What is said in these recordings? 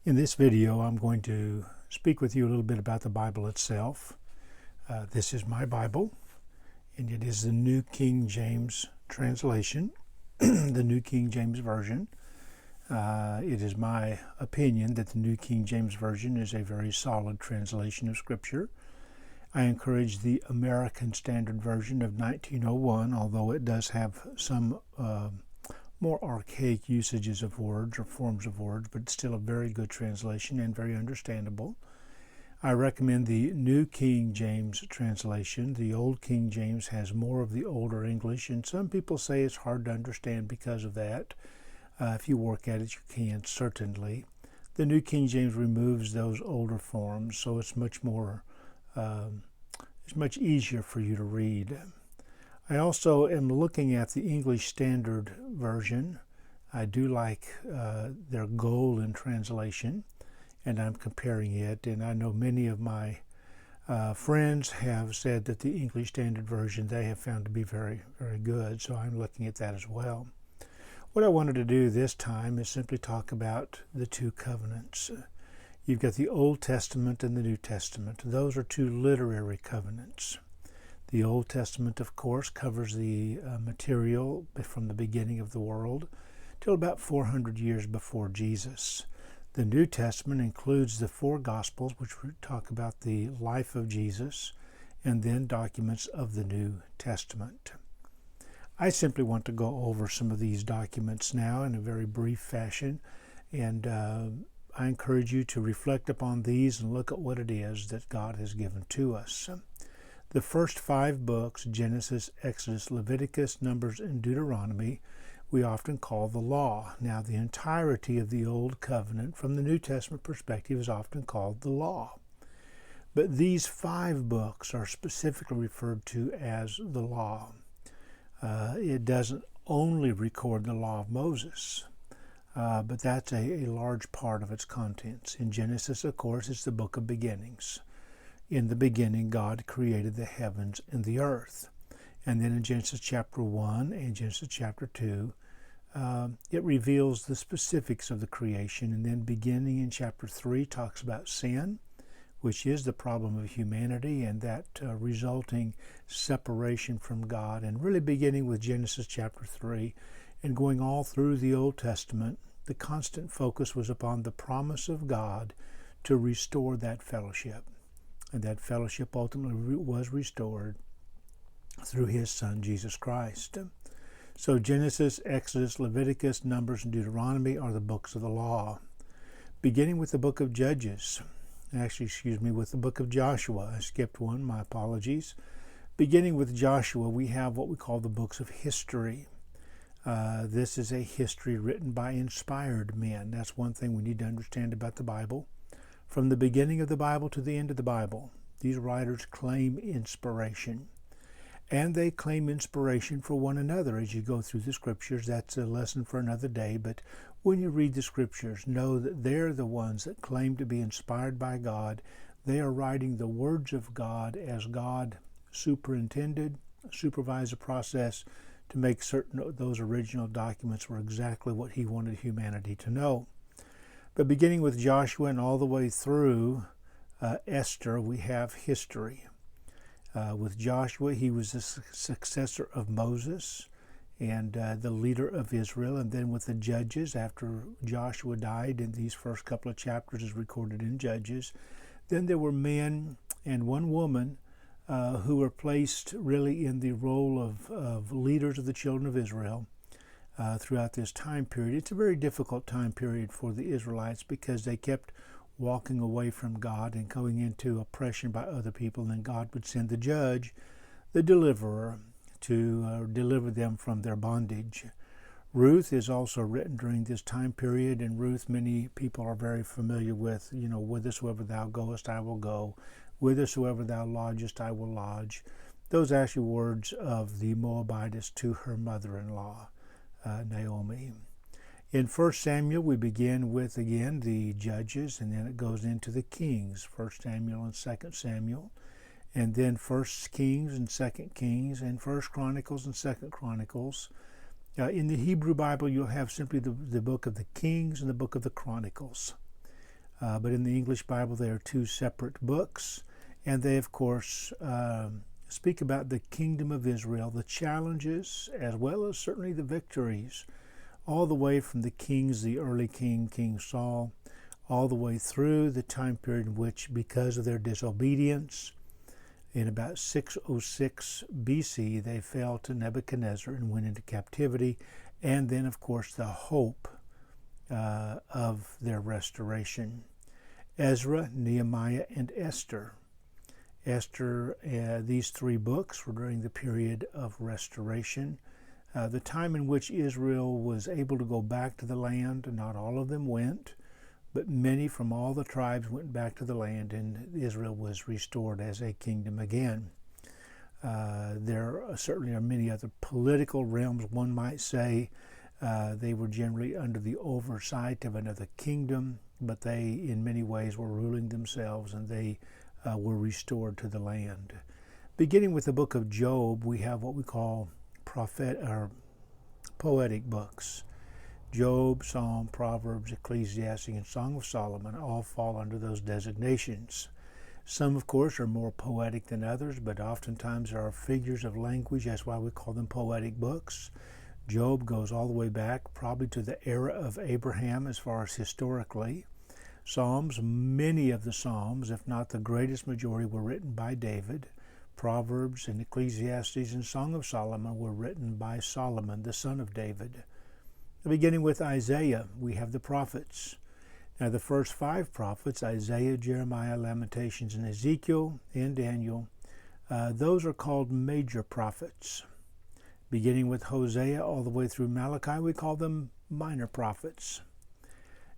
In this video, I'm going to speak with you a little bit about the Bible itself. This is my Bible, and it is the New King James translation, the New King James Version. It is my opinion that the New King James Version is a very solid translation of Scripture. I encourage the American Standard Version of 1901, although it does have some more archaic usages of words or forms of words, but it's still a very good translation and very understandable. I recommend the New King James translation. The Old King James has more of the older English, and some people say it's hard to understand because of that. If you work at it, you can, certainly. The New King James removes those older forms, so it's much easier for you to read. I also am looking at the English Standard Version. I do like their goal in translation, and I'm comparing it. And I know many of my friends have said that the English Standard Version they have found to be very, very good, so I'm looking at that as well. What I wanted to do this time is simply talk about the two covenants. You've got the Old Testament and the New Testament. Those are two literary covenants. The Old Testament, of course, covers the material from the beginning of the world till about 400 years before Jesus. The New Testament includes the four Gospels, which talk about the life of Jesus, and then documents of the New Testament. I simply want to go over some of these documents now in a very brief fashion, and I encourage you to reflect upon these and look at what it is that God has given to us. The first 5 books, Genesis, Exodus, Leviticus, Numbers, and Deuteronomy, we often call the law. Now, the entirety of the Old Covenant, from the New Testament perspective, is often called the law. But these 5 books are specifically referred to as the law. It doesn't only record the law of Moses, but that's a large part of its contents. In Genesis, of course, it's the book of beginnings. In the beginning, God created the heavens and the earth. And then in Genesis chapter 1 and Genesis chapter 2, it reveals the specifics of the creation. And then beginning in chapter 3 talks about sin, which is the problem of humanity and that resulting separation from God. And really beginning with Genesis chapter 3 and going all through the Old Testament, the constant focus was upon the promise of God to restore that fellowship. And that fellowship ultimately was restored through his Son, Jesus Christ. So Genesis, Exodus, Leviticus, Numbers, and Deuteronomy are the books of the law. Beginning with the book of Judges, with the book of Joshua. I skipped one, my apologies. Beginning with Joshua, we have what we call the books of history. This is a history written by inspired men. That's one thing we need to understand about the Bible. From the beginning of the Bible to the end of the Bible, these writers claim inspiration. And they claim inspiration for one another as you go through the Scriptures. That's a lesson for another day. But when you read the Scriptures, know that they're the ones that claim to be inspired by God. They are writing the words of God as God supervised the process to make certain those original documents were exactly what he wanted humanity to know. But beginning with Joshua and all the way through Esther, we have history. With Joshua, he was the successor of Moses and the leader of Israel. And then with the Judges, after Joshua died, in these first couple of chapters is recorded in Judges, then there were men and one woman who were placed really in the role of leaders of the children of Israel. Throughout this time period. It's a very difficult time period for the Israelites because they kept walking away from God and going into oppression by other people, and then God would send the judge, the deliverer, to deliver them from their bondage. Ruth is also written during this time period, and Ruth many people are very familiar with, whithersoever thou goest, I will go. Whithersoever thou lodgest, I will lodge. Those are actually words of the Moabitess to her mother-in-law. Naomi. In 1 Samuel, we begin with, again, the Judges, and then it goes into the Kings, 1 Samuel and 2 Samuel, and then 1 Kings and 2 Kings, and 1 Chronicles and 2 Chronicles. In the Hebrew Bible, you'll have simply the book of the Kings and the book of the Chronicles. But in the English Bible, they are two separate books, and they, of course, speak about the kingdom of Israel, the challenges, as well as certainly the victories, all the way from the kings, the early king, King Saul, all the way through the time period in which, because of their disobedience, in about 606 BC, they fell to Nebuchadnezzar and went into captivity, and then, of course, the hope of their restoration. Ezra, Nehemiah, and Esther. Esther, these three books were during the period of restoration, the time in which Israel was able to go back to the land. Not all of them went, but many from all the tribes went back to the land, and Israel was restored as a kingdom again. There certainly are many other political realms, one might say. They were generally under the oversight of another kingdom, but they, in many ways, were ruling themselves, and they were restored to the land. Beginning with the book of Job, we have what we call poetic books. Job, Psalm, Proverbs, Ecclesiastes, and Song of Solomon all fall under those designations. Some, of course, are more poetic than others, but oftentimes there are figures of language. That's why we call them poetic books. Job goes all the way back, probably to the era of Abraham as far as historically. Psalms, many of the Psalms, if not the greatest majority, were written by David. Proverbs and Ecclesiastes and Song of Solomon were written by Solomon, the son of David. Beginning with Isaiah, we have the prophets. Now, the first five prophets, Isaiah, Jeremiah, Lamentations, and Ezekiel, and Daniel, those are called major prophets. Beginning with Hosea all the way through Malachi, we call them minor prophets.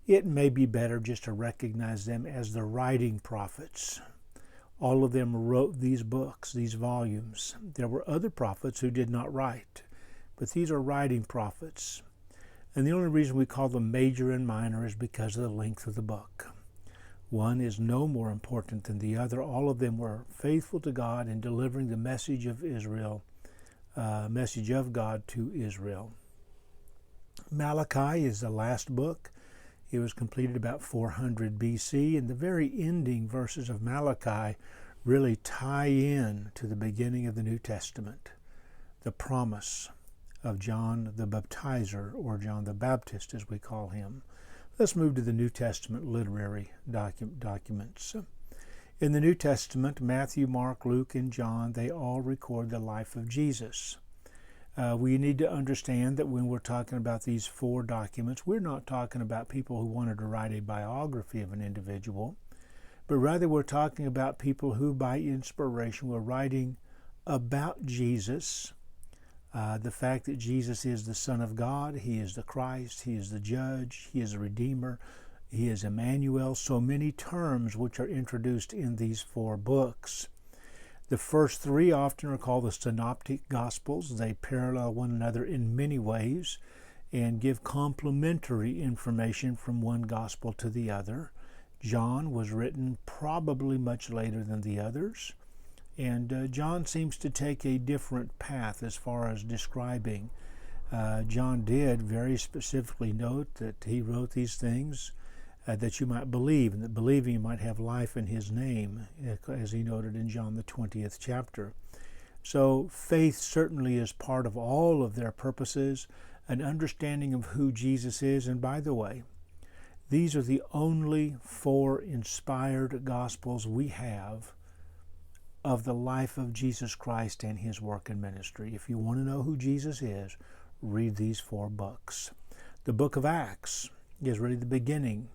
It may be better just to recognize them as the writing prophets. All of them wrote these books, these volumes. There were other prophets who did not write, but these are writing prophets. And the only reason we call them major and minor is because of the length of the book. One is no more important than the other. All of them were faithful to God in delivering the message of Israel, message of God to Israel. Malachi is the last book. It was completed about 400 BC, and the very ending verses of Malachi really tie in to the beginning of the New Testament, the promise of John the Baptizer, or John the Baptist as we call him. Let's move to the New Testament literary documents. In the New Testament, Matthew, Mark, Luke, and John, they all record the life of Jesus. We need to understand that when we're talking about these four documents, we're not talking about people who wanted to write a biography of an individual, but rather we're talking about people who, by inspiration, were writing about Jesus, the fact that Jesus is the Son of God, He is the Christ, He is the Judge, He is a Redeemer, He is Emmanuel, so many terms which are introduced in these four books. The first three often are called the Synoptic Gospels. They parallel one another in many ways and give complementary information from one gospel to the other. John was written probably much later than the others, and John seems to take a different path as far as describing. John did very specifically note that he wrote these things that you might believe, and that believing you might have life in His name, as he noted in John the 20th chapter. So faith certainly is part of all of their purposes, an understanding of who Jesus is. And by the way, these are the only four inspired Gospels we have of the life of Jesus Christ and His work and ministry. If you want to know who Jesus is, read these four books. The book of Acts is really the beginning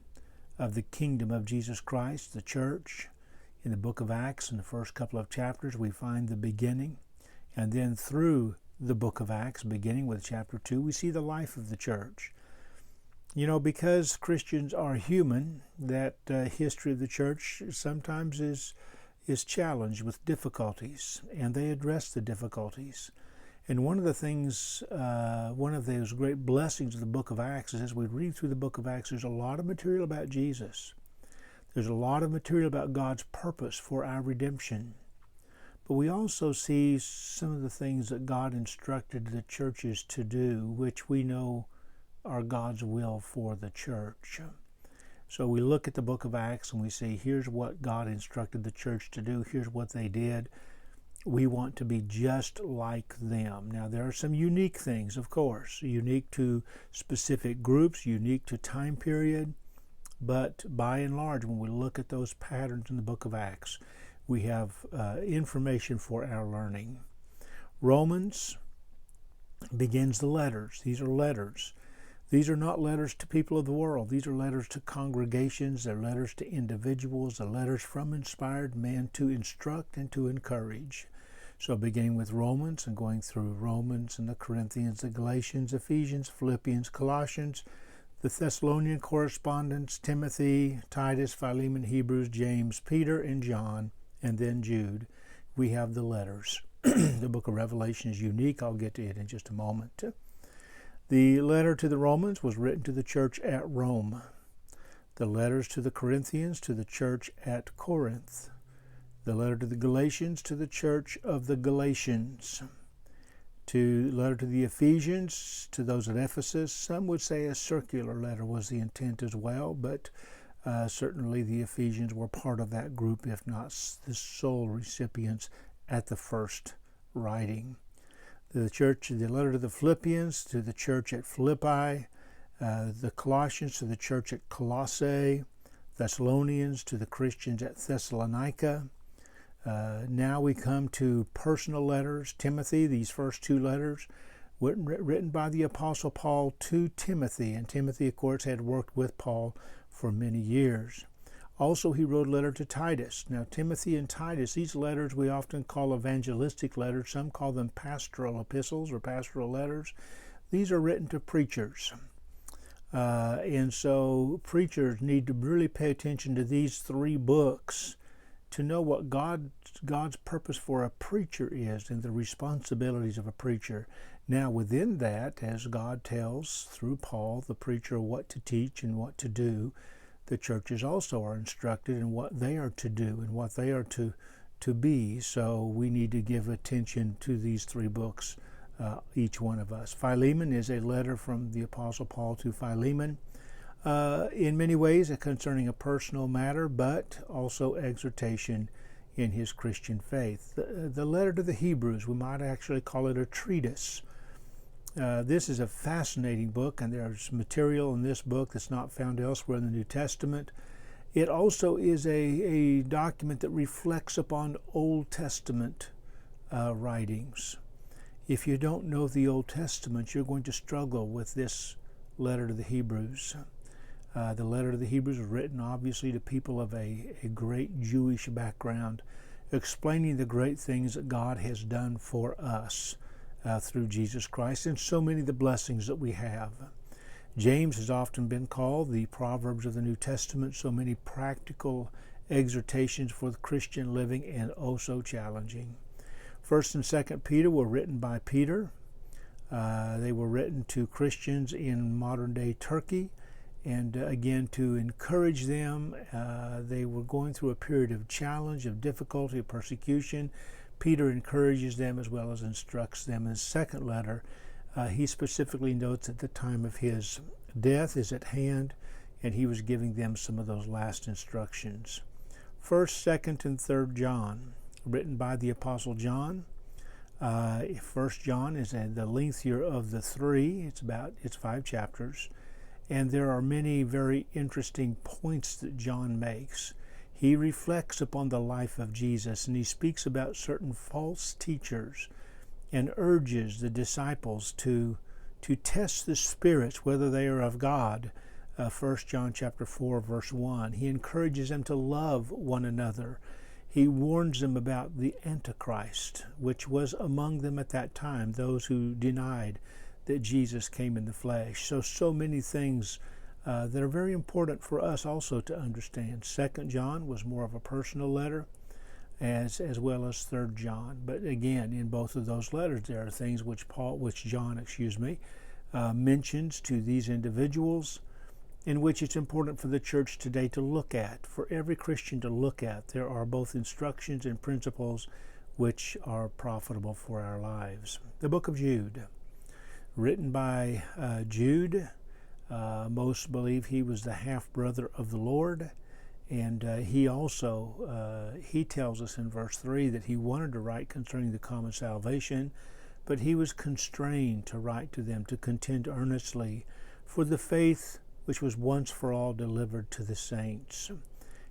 of the kingdom of Jesus Christ, the church. In the book of Acts, in the first couple of chapters, we find the beginning. And then through the book of Acts, beginning with chapter 2, we see the life of the church. You know, because Christians are human, that history of the church sometimes is challenged with difficulties, and they address the difficulties. And one of the things, one of those great blessings of the book of Acts is, as we read through the book of Acts, there's a lot of material about Jesus. There's a lot of material about God's purpose for our redemption. But we also see some of the things that God instructed the churches to do, which we know are God's will for the church. So we look at the book of Acts and we see, here's what God instructed the church to do, here's what they did. We want to be just like them. Now, there are some unique things, of course, unique to specific groups, unique to time period, but by and large, when we look at those patterns in the book of Acts, we have information for our learning. Romans begins the letters. These are letters. These are not letters to people of the world. These are letters to congregations. They're letters to individuals. They're letters from inspired men to instruct and to encourage. So beginning with Romans and going through Romans and the Corinthians, the Galatians, Ephesians, Philippians, Colossians, the Thessalonian correspondence, Timothy, Titus, Philemon, Hebrews, James, Peter, and John, and then Jude, we have the letters. The book of Revelation is unique. I'll get to it in just a moment. The letter to the Romans was written to the church at Rome. The letters to the Corinthians to the church at Corinth. The letter to the Galatians to the church of the Galatians. To letter to the Ephesians to those at Ephesus. Some would say a circular letter was the intent as well, but certainly the Ephesians were part of that group, if not the sole recipients at the first writing. The letter to the Philippians, to the church at Philippi, the Colossians to the church at Colossae, Thessalonians to the Christians at Thessalonica. Now we come to personal letters. Timothy, these first two letters, written by the Apostle Paul to Timothy, and Timothy, of course, had worked with Paul for many years. Also, he wrote a letter to Titus. Now, Timothy and Titus, these letters we often call evangelistic letters. Some call them pastoral epistles or pastoral letters. These are written to preachers. And so preachers need to really pay attention to these three books to know what God's purpose for a preacher is and the responsibilities of a preacher. Now, within that, as God tells through Paul, the preacher, what to teach and what to do, the churches also are instructed in what they are to do and what they are to be. So we need to give attention to these three books, each one of us. Philemon is a letter from the Apostle Paul to Philemon, in many ways concerning a personal matter, but also exhortation in his Christian faith. The letter to the Hebrews, we might actually call it a treatise. This is a fascinating book, and there's material in this book that's not found elsewhere in the New Testament. It also is a document that reflects upon Old Testament writings. If you don't know the Old Testament, you're going to struggle with this letter to the Hebrews. The letter to the Hebrews was written obviously to people of a great Jewish background, explaining the great things that God has done for us through Jesus Christ, and so many of the blessings that we have. James has often been called the Proverbs of the New Testament, so many practical exhortations for the Christian living, and oh so challenging. 1st and 2nd Peter were written by Peter. They were written to Christians in modern-day Turkey, and again to encourage them. They were going through a period of challenge, of difficulty, of persecution. Peter encourages them as well as instructs them. In his second letter, he specifically notes that the time of his death is at hand, and he was giving them some of those last instructions. 1st, 2nd, and 3rd John, written by the Apostle John. 1st John is the lengthier of the three. It's 5 chapters, and there are many very interesting points that John makes. He reflects upon the life of Jesus, and he speaks about certain false teachers and urges the disciples to test the spirits, whether they are of God. 1 John chapter 4, verse 1. He encourages them to love one another. He warns them about the Antichrist, which was among them at that time, those who denied that Jesus came in the flesh. So many things that are very important for us also to understand. 2nd John was more of a personal letter, as well as 3rd John. But again, in both of those letters, there are things which John mentions to these individuals, in which it's important for the church today to look at, for every Christian to look at. There are both instructions and principles which are profitable for our lives. The book of Jude, written by Jude. Most believe he was the half-brother of the Lord. And he tells us in verse 3 that he wanted to write concerning the common salvation, but he was constrained to write to them to contend earnestly for the faith which was once for all delivered to the saints.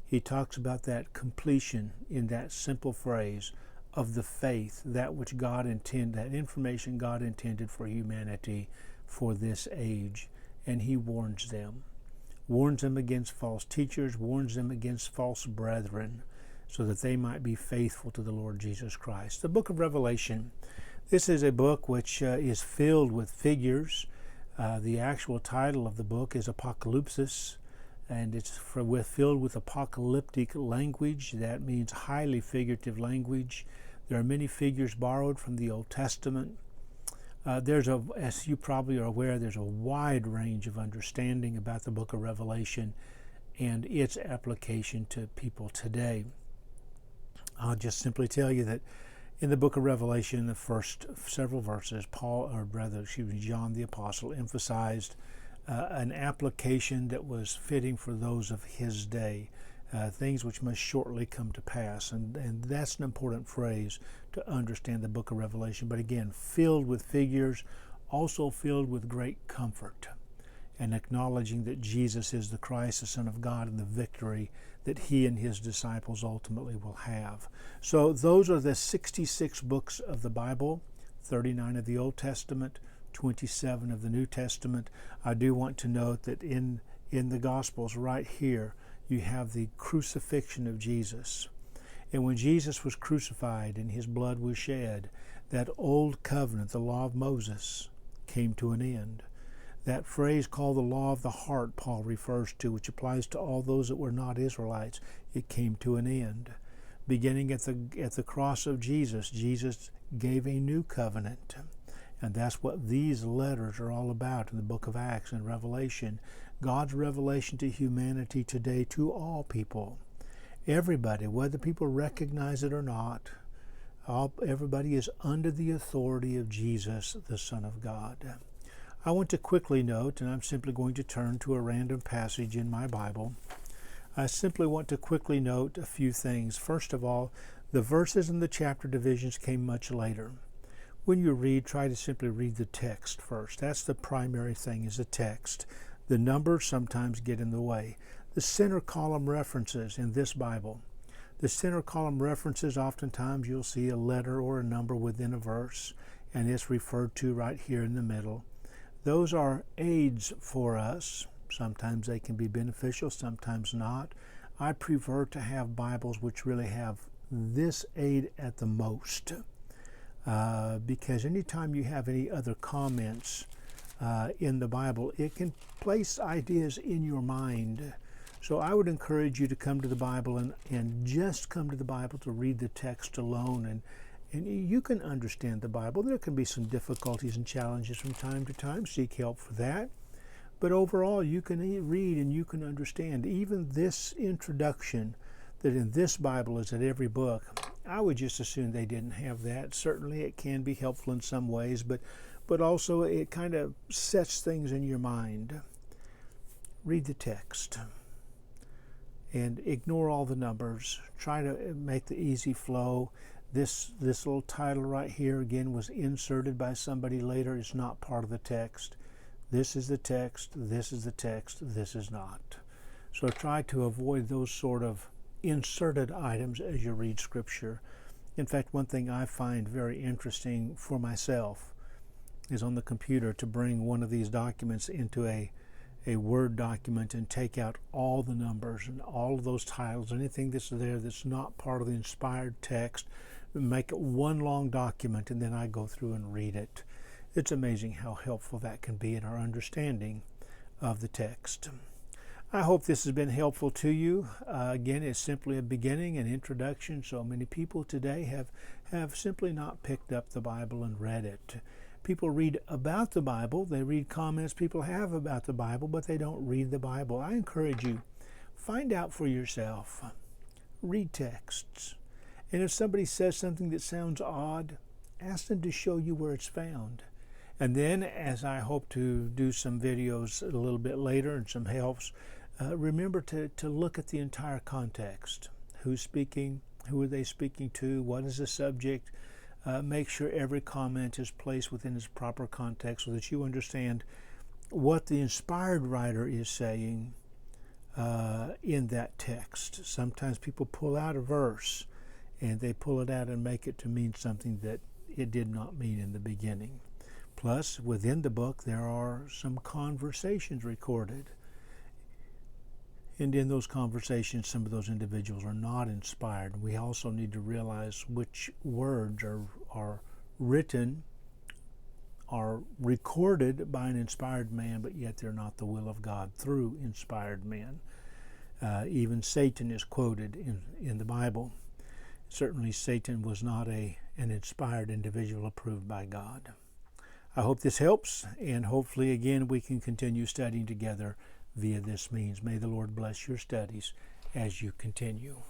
He talks about that completion in that simple phrase of the faith, that which God intended, that information God intended for humanity for this age. And he warns them against false teachers, warns them against false brethren, so that they might be faithful to the Lord Jesus Christ. The book of Revelation, this is a book which is filled with figures. The actual title of the book is Apocalypsis, and it's filled with apocalyptic language. That means highly figurative language. There are many figures borrowed from the Old Testament. As you probably are aware, there's a wide range of understanding about the book of Revelation and its application to people today. I'll just simply tell you that in the book of Revelation, in the first several verses, John the Apostle emphasized an application that was fitting for those of his day, things which must shortly come to pass. And that's an important phrase to understand the book of Revelation. But again, filled with figures, also filled with great comfort, and acknowledging that Jesus is the Christ, the Son of God, and the victory that he and his disciples ultimately will have. So those are the 66 books of the Bible, 39 of the Old Testament, 27 of the New Testament. I do want to note that in the Gospels right here, you have the crucifixion of Jesus. And when Jesus was crucified and his blood was shed, that old covenant, the law of Moses, came to an end. That phrase called the law of the heart, Paul refers to, which applies to all those that were not Israelites, it came to an end. Beginning at the cross of Jesus, Jesus gave a new covenant. And that's what these letters are all about in the book of Acts and Revelation. God's revelation to humanity today, to all people. Everybody, whether people recognize it or not, everybody is under the authority of Jesus, the Son of God. I want to quickly note, and I'm simply going to turn to a random passage in my Bible. I simply want to quickly note a few things. First of all, the verses and the chapter divisions came much later. When you read, try to simply read the text first. That's the primary thing, is the text. The numbers sometimes get in the way. The center column references in this Bible. The center column references, oftentimes you'll see a letter or a number within a verse, and it's referred to right here in the middle. Those are aids for us. Sometimes they can be beneficial, sometimes not. I prefer to have Bibles which really have this aid at the most. Because anytime you have any other comments in the Bible, it can place ideas in your mind. So I would encourage you to come to the Bible and just come to the Bible to read the text alone, and you can understand the Bible. There can be some difficulties and challenges from time to time. Seek help for that. But overall, you can read and you can understand. Even this introduction that in this Bible is in every book, I would just assume they didn't have that. Certainly it can be helpful in some ways, but also it kind of sets things in your mind. Read the text and ignore all the numbers. Try to make the easy flow. This little title right here, again, was inserted by somebody later. It's not part of the text. This is the text, this is the text, this is not. So try to avoid those sort of inserted items as you read Scripture. In fact, one thing I find very interesting for myself is on the computer to bring one of these documents into a Word document and take out all the numbers and all of those titles, anything that's there that's not part of the inspired text, make it one long document, and then I go through and read it. It's amazing how helpful that can be in our understanding of the text. I hope this has been helpful to you. Again, it's simply a beginning, an introduction. So many people today have simply not picked up the Bible and read it. People read about the Bible, they read comments people have about the Bible, but they don't read the Bible. I encourage you, find out for yourself. Read texts. And if somebody says something that sounds odd, ask them to show you where it's found. And then, as I hope to do some videos a little bit later and some helps, remember to look at the entire context. Who's speaking? Who are they speaking to? What is the subject? Make sure every comment is placed within its proper context so that you understand what the inspired writer is saying in that text. Sometimes people pull out a verse and they pull it out and make it to mean something that it did not mean in the beginning. Plus, within the book, there are some conversations recorded. And in those conversations, some of those individuals are not inspired. We also need to realize which words are written, are recorded by an inspired man, but yet they're not the will of God through inspired men. Even Satan is quoted in the Bible. Certainly Satan was not an inspired individual approved by God. I hope this helps, and hopefully again we can continue studying together via this means. May the Lord bless your studies as you continue.